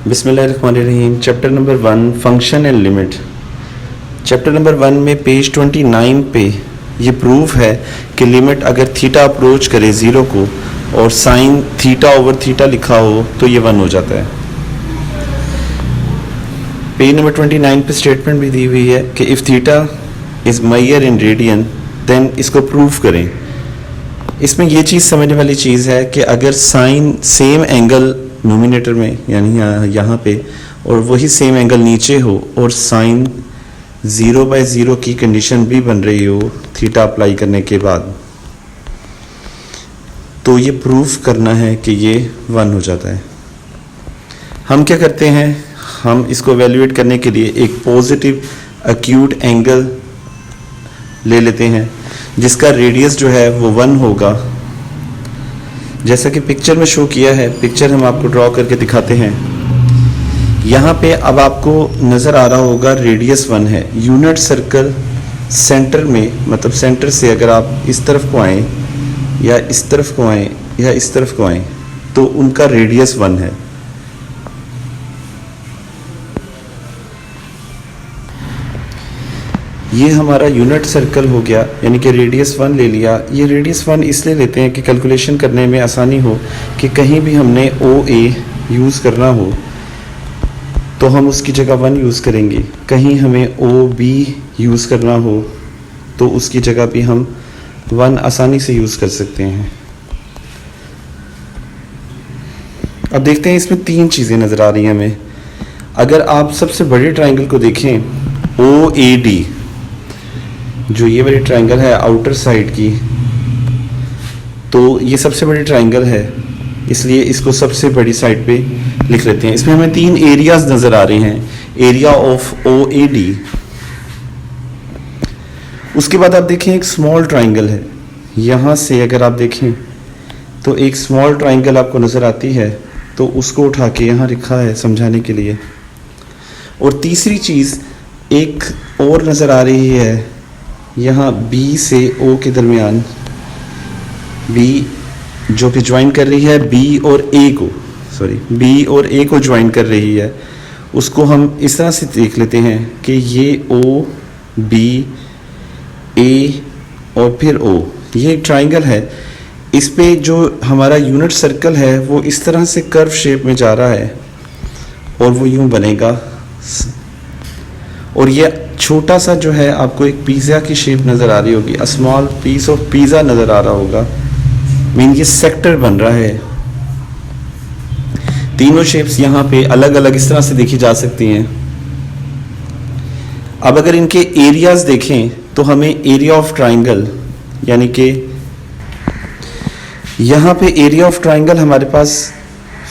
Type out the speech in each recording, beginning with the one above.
बिस्मिल्लाहिर्रहमानिर्रहीम। Chapter number 1 function and limit. Chapter number 1 में page 29 पे ये प्रूफ है कि लिमिट अगर थीटा अप्रोच करे ज़ीरो को और साइन थीटा ओवर थीटा लिखा हो तो ये 1 हो जाता है। पेज नंबर 29 पे स्टेटमेंट भी दी हुई है कि if theta is measure in radian then इसको प्रूफ करें। इसमें ये चीज़ समझने वाली चीज़ है कि अगर साइन सेम एंगल नोमिनेटर में यानी यहाँ पे और वही सेम एंगल नीचे हो और साइन 0/0 की कंडीशन भी बन रही हो थीटा अप्लाई करने के बाद, तो ये प्रूफ करना है कि ये 1 हो जाता है। हम क्या करते हैं, हम इसको एवेल्युएट करने के लिए एक पॉजिटिव एक्यूट एंगल ले लेते हैं जिसका रेडियस जो है वो 1 होगा। जैसा कि पिक्चर में शो किया है, पिक्चर हम आपको ड्रॉ करके दिखाते हैं। यहाँ पे अब आपको नज़र आ रहा होगा रेडियस 1 है। यूनिट सर्कल सेंटर में, मतलब सेंटर से अगर आप इस तरफ को आएँ या इस तरफ को आएँ या इस तरफ को आएँ तो उनका रेडियस 1 है। ये हमारा यूनिट सर्कल हो गया, यानी कि रेडियस 1 ले लिया। ये रेडियस 1 इसलिए लेते हैं कि कैलकुलेशन करने में आसानी हो, कि कहीं भी हमने OA यूज़ करना हो तो हम उसकी जगह 1 यूज़ करेंगे, कहीं हमें OB यूज़ करना हो तो उसकी जगह भी हम 1 आसानी से यूज़ कर सकते हैं। अब देखते हैं, इसमें 3 चीज़ें नज़र आ रही हैं हमें। अगर आप सबसे बड़े ट्राइंगल को देखें OAD, जो ये वाली ट्राइंगल है आउटर साइड की, तो ये सबसे बड़ी ट्राइंगल है, इसलिए इसको सबसे बड़ी साइड पे लिख लेते हैं। इसमें हमें 3 एरियाज नज़र आ रहे हैं, एरिया ऑफ OAD। उसके बाद आप देखें एक स्मॉल ट्राइंगल है, यहाँ से अगर आप देखें तो एक स्मॉल ट्राइंगल आपको नज़र आती है, तो उसको उठा के यहाँ लिखा है समझाने के लिए। और तीसरी चीज़ एक और नज़र आ रही है, यहाँ B से O के दरमियान, B जो कि ज्वाइन कर रही है B और A को ज्वाइन कर रही है, उसको हम इस तरह से देख लेते हैं कि ये O B A और फिर O, ये एक ट्राइंगल है। इस पे जो हमारा यूनिट सर्कल है वो इस तरह से कर्व शेप में जा रहा है और वो यूं बनेगा। और ये छोटा सा जो है आपको एक पिज़्ज़ा की शेप नज़र आ रही होगी, a small piece of pizza नज़र आ रहा होगा। मीन ये सेक्टर बन रहा है। तीनों शेप्स यहाँ पे अलग अलग इस तरह से देखी जा सकती हैं। अब अगर इनके एरियाज देखें तो हमें एरिया ऑफ ट्राइंगल, यानी कि यहाँ पे एरिया ऑफ ट्राइंगल हमारे पास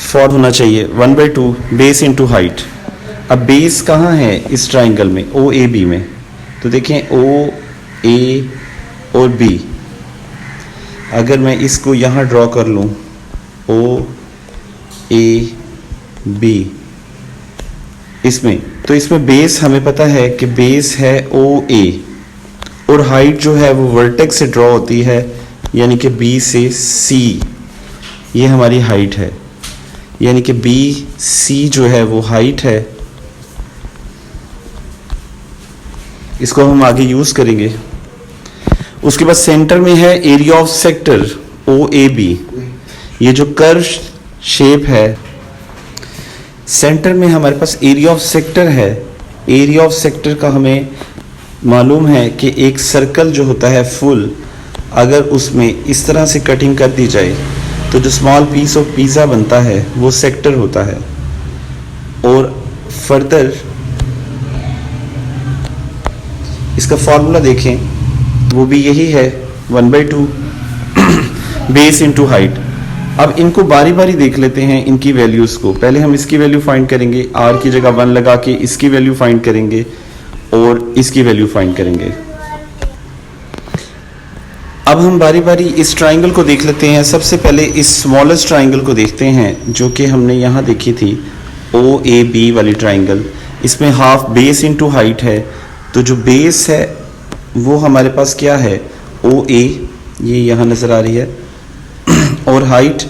फॉर होना चाहिए 1/2 बेस इंटू हाइट। अब बेस कहाँ है इस ट्राइंगल में, OAB में, तो देखें OA और B। अगर मैं इसको यहाँ ड्रॉ कर लूँ OAB इसमें, तो इसमें बेस हमें पता है कि बेस है OA और हाइट जो है वो वर्टेक्स से ड्रॉ होती है, यानी कि B से C, ये हमारी हाइट है, यानी कि BC जो है वो हाइट है। इसको हम आगे यूज करेंगे। उसके बाद सेंटर में है एरिया ऑफ सेक्टर OAB, ये जो कर्व शेप है, सेंटर में हमारे पास एरिया ऑफ सेक्टर है। एरिया ऑफ सेक्टर का हमें मालूम है कि एक सर्कल जो होता है फुल, अगर उसमें इस तरह से कटिंग कर दी जाए तो जो स्मॉल पीस ऑफ पिज़्ज़ा बनता है वो सेक्टर होता है। और फर्दर इसका फॉर्मूला देखें, वो भी यही है 1/2 बेस इंटू हाइट। अब इनको बारी बारी देख लेते हैं, इनकी वैल्यूज़ को। पहले हम इसकी वैल्यू फाइंड करेंगे, R की जगह 1 लगा के इसकी वैल्यू फाइंड करेंगे और इसकी वैल्यू फाइंड करेंगे। अब हम बारी बारी इस ट्राइंगल को देख लेते हैं। सबसे पहले इस स्मॉलेस्ट ट्राइंगल को देखते हैं जो कि हमने यहाँ देखी थी OAB वाली ट्राइंगल। इसमें हाफ बेस इंटू हाइट है, तो जो बेस है वो हमारे पास क्या है OA, ये यहाँ नज़र आ रही है। और हाइट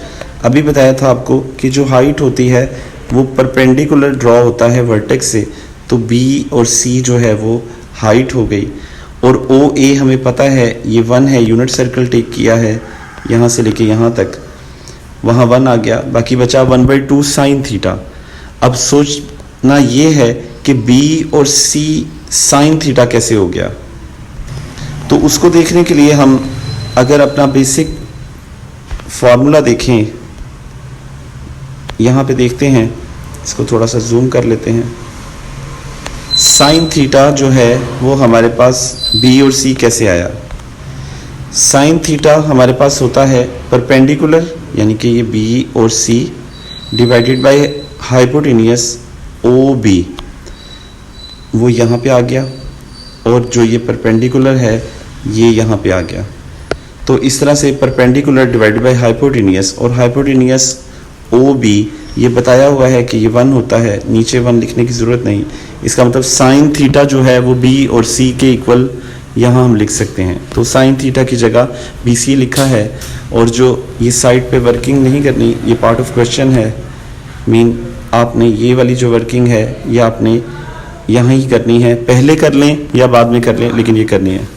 अभी बताया था आपको कि जो हाइट होती है वो परपेंडिकुलर ड्रॉ होता है वर्टेक्स से, तो बी और सी जो है वो हाइट हो गई। और ओ ए हमें पता है ये 1 है, यूनिट सर्कल टेक किया है यहाँ से लेके यहाँ तक, वहाँ 1 आ गया, बाकी बचा 1/2 साइन थीटा। अब सोचना ये है कि बी और सी साइन थीटा कैसे हो गया। तो उसको देखने के लिए हम अगर अपना बेसिक फॉर्मूला देखें, यहाँ पे देखते हैं, इसको थोड़ा सा जूम कर लेते हैं। साइन थीटा जो है वो हमारे पास बी और सी कैसे आया। साइन थीटा हमारे पास होता है परपेंडिकुलर, यानी कि ये बी और C divided by hypotenuse O B, वो यहाँ पे आ गया, और जो ये परपेंडिकुलर है ये यहाँ पे आ गया। तो इस तरह से परपेंडिकुलर डिवाइडेड बाय हाइपोटेनियस, और हाइपोटेनियस ओ बी ये बताया हुआ है कि ये 1 होता है, नीचे 1 लिखने की ज़रूरत नहीं। इसका मतलब साइन थीटा जो है वो बी और सी के इक्वल यहाँ हम लिख सकते हैं। तो साइन थीटा की जगह बी सी लिखा है, और जो ये साइड पे वर्किंग नहीं करनी, ये पार्ट ऑफ क्वेश्चन है, मीन आपने ये वाली जो वर्किंग है ये आपने यहाँ ही करनी है, पहले कर लें या बाद में कर लें, लेकिन ये करनी है।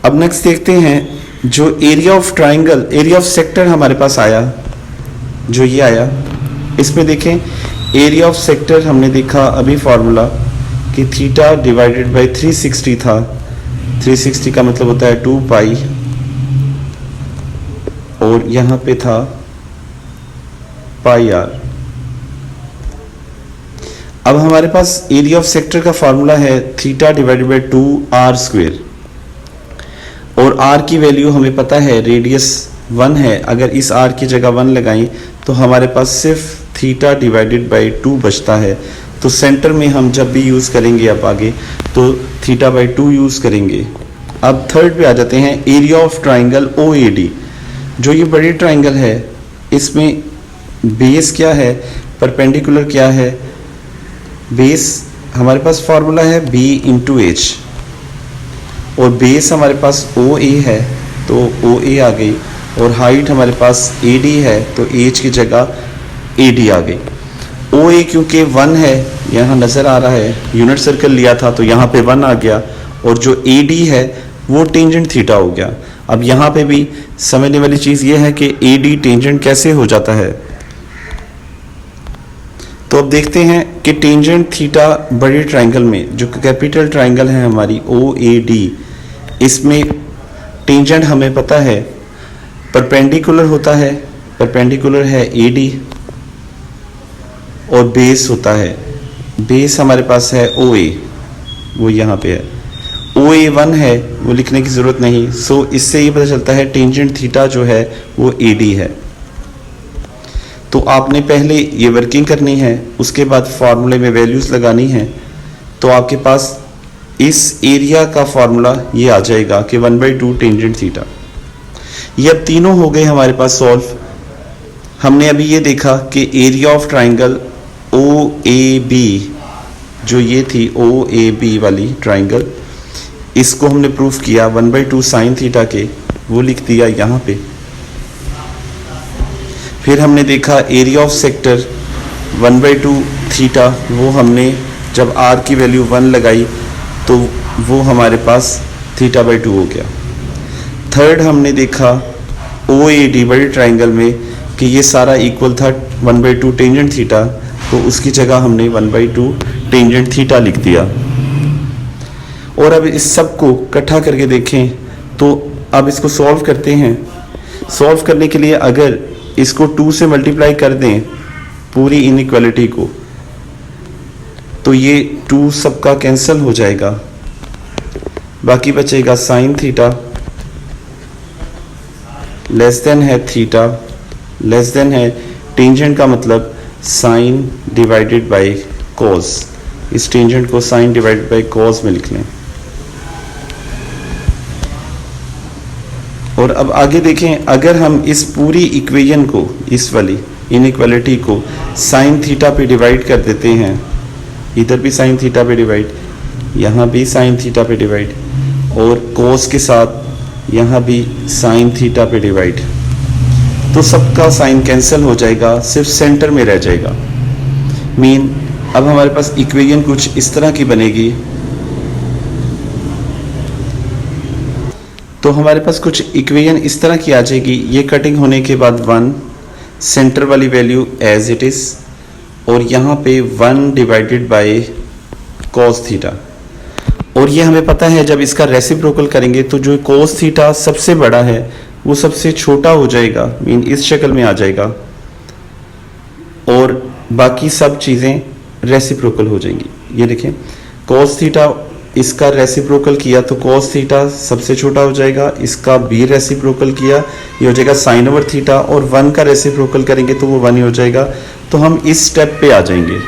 अब नेक्स्ट देखते हैं जो area of triangle, area of sector हमारे पास आया, जो ये आया, इसमें देखें एरिया ऑफ सेक्टर हमने देखा अभी फार्मूला कि थीटा डिवाइडेड बाय 360 था। 360 का मतलब होता है 2 पाई, और यहाँ पे था पाई आर। अब हमारे पास एरिया ऑफ सेक्टर का फार्मूला है थीटा डिवाइडेड बाय 2r², और r की वैल्यू हमें पता है रेडियस 1 है। अगर इस r की जगह 1 लगाएं तो हमारे पास सिर्फ थीटा डिवाइडेड बाय 2 बचता है। तो सेंटर में हम जब भी यूज़ करेंगे अब आगे तो थीटा बाय 2 यूज़ करेंगे। अब थर्ड पे आ जाते हैं, एरिया ऑफ ट्राइंगल OAD। जो ये बड़ी ट्राइंगल है इसमें बेस क्या है, परपेंडिकुलर क्या है। बेस हमारे पास फार्मूला है b इंटू एच, और बेस हमारे पास OA है तो OA आ गई, और हाइट हमारे पास AD है तो H की जगह AD आ गई। OA क्योंकि 1 है यहाँ नज़र आ रहा है, यूनिट सर्कल लिया था तो यहाँ पे 1 आ गया, और जो AD है वो टेंजेंट थीटा हो गया। अब यहाँ पे भी समझने वाली चीज़ ये है कि AD टेंजेंट कैसे हो जाता है। तो अब देखते हैं कि टेंजेंट थीटा बड़ी ट्राइंगल में, जो कैपिटल ट्राइंगल है हमारी OAD, इसमें टेंजेंट हमें पता है परपेंडिकुलर होता है, परपेंडिकुलर है AD, और बेस होता है, बेस हमारे पास है OA, वो यहाँ पे है। OA 1 है, वो लिखने की ज़रूरत नहीं। सो इससे ये पता चलता है टेंजेंट थीटा जो है वो AD है। तो आपने पहले ये वर्किंग करनी है, उसके बाद फार्मूले में वैल्यूज़ लगानी है। तो आपके पास इस एरिया का फार्मूला ये आ जाएगा कि 1/2 टेंजेंट थीटा। ये अब तीनों हो गए हमारे पास सॉल्व। हमने अभी ये देखा कि एरिया ऑफ ट्राइंगल OAB, जो ये थी OAB वाली ट्राइंगल, इसको हमने प्रूफ किया 1/2 साइन थीटा के, वो लिख दिया यहाँ पे। फिर हमने देखा एरिया ऑफ सेक्टर 1/2 थीटा, वो हमने जब r की वैल्यू 1 लगाई तो वो हमारे पास थीटा बाय 2 हो गया। थर्ड हमने देखा OAD बड़ी ट्राइंगल में कि ये सारा इक्वल था 1/2 टेंजेंट थीटा, तो उसकी जगह हमने 1/2 टेंजेंट थीटा लिख दिया। और अब इस सब को इकट्ठा करके देखें तो अब इसको सॉल्व करते हैं। सॉल्व करने के लिए अगर इसको 2 से मल्टीप्लाई कर दें पूरी इनइक्वालिटी को, तो ये 2 सबका कैंसिल हो जाएगा, बाकी बचेगा साइन थीटा लेस देन है थीटा लेस देन है टेंजेंट का मतलब साइन डिवाइडेड बाय कॉस। इस टेंजेंट को साइन डिवाइडेड बाय कॉस में लिख लें। और अब आगे देखें, अगर हम इस पूरी इक्वेशन को, इस वाली इनइक्वालिटी को साइन थीटा पे डिवाइड कर देते हैं, इधर भी साइन थीटा पे डिवाइड, यहाँ भी साइन थीटा पे डिवाइड, और कोस के साथ यहाँ भी साइन थीटा पे डिवाइड, तो सबका साइन कैंसिल हो जाएगा, सिर्फ सेंटर में रह जाएगा। मीन अब हमारे पास इक्वेशन कुछ इस तरह की बनेगी। तो हमारे पास कुछ इक्वेशन इस तरह की आ जाएगी। ये कटिंग होने के बाद 1, सेंटर वाली वैल्यू एज इट इज, और यहाँ पे 1 डिवाइडेड बाय cos थीटा। और ये हमें पता है जब इसका रेसिप्रोकल करेंगे तो जो cos थीटा सबसे बड़ा है वो सबसे छोटा हो जाएगा, मीन इस शक्ल में आ जाएगा, और बाकी सब चीज़ें रेसिप्रोकल हो जाएंगी। ये देखें, cos थीटा इसका रेसिप्रोकल किया तो cos थीटा सबसे छोटा हो जाएगा, इसका भी रेसिप्रोकल किया ये हो जाएगा sin ओवर थीटा, और 1 का रेसिप्रोकल करेंगे तो वो 1 ही हो जाएगा। तो हम इस स्टेप पे आ जाएंगे।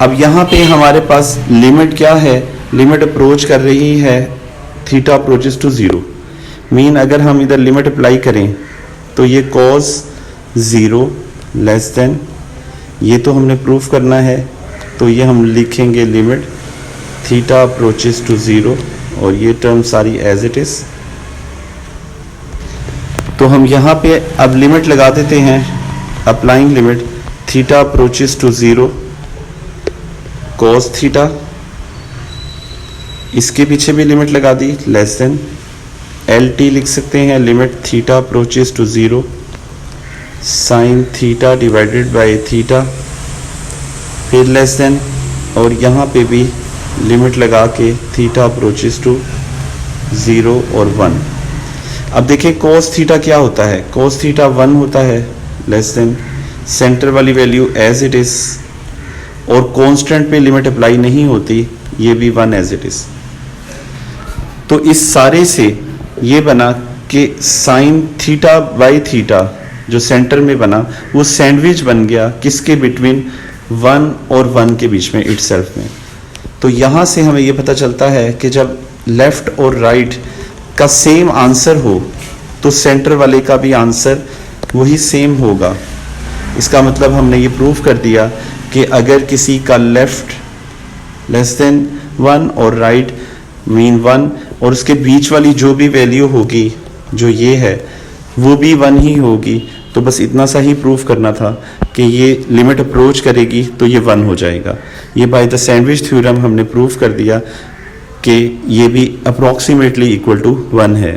अब यहाँ पे हमारे पास लिमिट क्या है, लिमिट अप्रोच कर रही है थीटा अप्रोचेस टू 0। मीन अगर हम इधर लिमिट अप्लाई करें तो ये cos 0 लेस देन, ये तो हमने प्रूफ करना है, तो ये हम लिखेंगे लिमिट थीटा अप्रोचेस टू 0, और ये टर्म सारी एज इट इज। तो हम यहाँ पे अब लिमिट लगा देते हैं, applying limit theta approaches to 0 cos theta, इसके पीछे भी लिमिट लगा दी लेस देन, LT लिख सकते हैं limit theta approaches to 0 sin theta divided by theta, फिर लेस देन, और यहाँ पे भी लिमिट लगा के थीटा अप्रोचेस टू 0 और 1। अब देखें cos थीटा क्या होता है, cos थीटा 1 होता है लेस देन, सेंटर वाली वैल्यू एज इट इज, और कांस्टेंट पे लिमिट अप्लाई नहीं होती, ये भी 1 एज इट इज। तो इस सारे से ये बना कि साइन थीटा बाई थीटा जो सेंटर में बना वो सैंडविच बन गया किसके बिटवीन 1 और 1 के बीच में इटसेल्फ में। तो यहाँ से हमें ये पता चलता है कि जब लेफ्ट और राइट का सेम आंसर हो तो सेंटर वाले का भी आंसर वही सेम होगा। इसका मतलब हमने ये प्रूव कर दिया कि अगर किसी का लेफ्ट लेस देन 1 और राइट मीन 1, और उसके बीच वाली जो भी वैल्यू होगी जो ये है वो भी 1 ही होगी, तो बस इतना सा ही प्रूफ करना था कि ये लिमिट अप्रोच करेगी तो ये 1 हो जाएगा। ये बाय द सैंडविच थ्योरम हमने प्रूफ कर दिया कि ये भी अप्रॉक्सीमेटली इक्वल टू 1 है।